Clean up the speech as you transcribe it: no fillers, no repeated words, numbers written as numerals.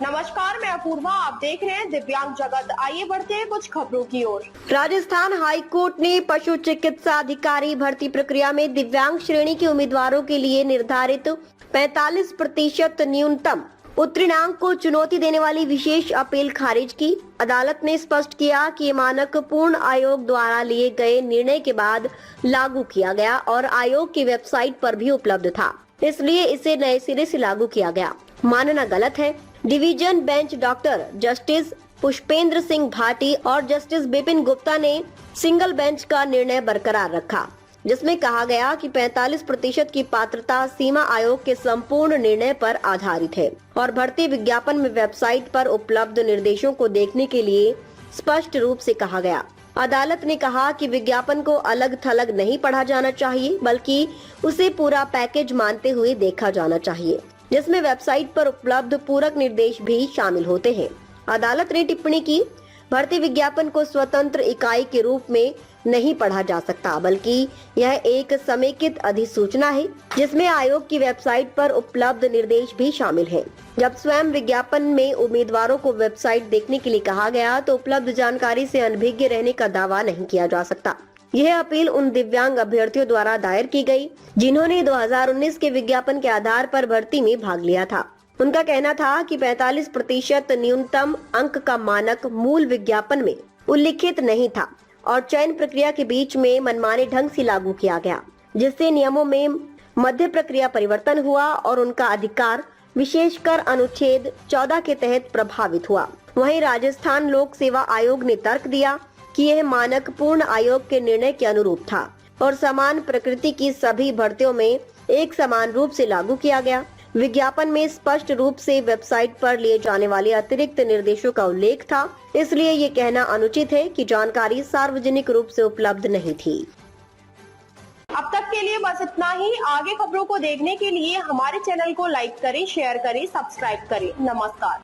नमस्कार, मैं अपूर्वा, आप देख रहे हैं दिव्यांग जगत। आइए बढ़ते हैं कुछ खबरों की ओर। राजस्थान हाई कोर्ट ने पशु चिकित्सा अधिकारी भर्ती प्रक्रिया में दिव्यांग श्रेणी के उम्मीदवारों के लिए निर्धारित 45% न्यूनतम उत्तीर्णांक को चुनौती देने वाली विशेष अपील खारिज की। अदालत ने स्पष्ट किया कि ये मानक पूर्ण आयोग द्वारा लिए गए निर्णय के बाद लागू किया गया और आयोग की वेबसाइट पर भी उपलब्ध था, इसलिए इसे नए सिरे से लागू किया गया। मानना गलत है। Division bench doctor justice Pushpendra Singh Bhati और जस्टिस बिपिन गुप्ता ने सिंगल बेंच का निर्णय बरकरार रखा, जिसमें कहा गया कि 45% की पात्रता सीमा आयोग के संपूर्ण निर्णय पर आधारित है और भर्ती विज्ञापन में वेबसाइट पर उपलब्ध निर्देशों को देखने के लिए स्पष्ट रूप से कहा गया। अदालत ने कहा कि विज्ञापन को अलग थलग नहीं पढ़ा जाना चाहिए, बल्कि उसे पूरा पैकेज मानते हुए देखा जाना चाहिए, जिसमें वेबसाइट पर उपलब्ध पूरक निर्देश भी शामिल होते हैं। अदालत ने टिप्पणी की, भर्ती विज्ञापन को स्वतंत्र इकाई के रूप में नहीं पढ़ा जा सकता, बल्कि यह एक समेकित अधिसूचना है जिसमें आयोग की वेबसाइट पर उपलब्ध निर्देश भी शामिल हैं। जब स्वयं विज्ञापन में उम्मीदवारों को वेबसाइट देखने के लिए कहा गया तो उपलब्ध जानकारी से अनभिज्ञ रहने का दावा नहीं किया जा सकता। यह अपील उन दिव्यांग अभ्यर्थियों द्वारा दायर की गई जिन्होंने 2019 के विज्ञापन के आधार पर भर्ती में भाग लिया था। उनका कहना था कि 45% न्यूनतम अंक का मानक मूल विज्ञापन में उल्लिखित नहीं था और चयन प्रक्रिया के बीच में मनमाने ढंग से लागू किया गया, जिससे नियमों में मध्य प्रक्रिया परिवर्तन हुआ और उनका अधिकार विशेषकर अनुच्छेद 14 के तहत प्रभावित हुआ। वहीं राजस्थान लोक सेवा आयोग ने तर्क दिया कि यह मानक पूर्ण आयोग के निर्णय के अनुरूप था और समान प्रकृति की सभी भर्तियों में एक समान रूप से लागू किया गया। विज्ञापन में स्पष्ट रूप से वेबसाइट पर लिए जाने वाले अतिरिक्त निर्देशों का उल्लेख था, इसलिए ये कहना अनुचित है कि जानकारी सार्वजनिक रूप से उपलब्ध नहीं थी। अब तक के लिए बस इतना ही। आगे खबरों को देखने के लिए हमारे चैनल को लाइक करें, शेयर करें, सब्सक्राइब करें। नमस्कार।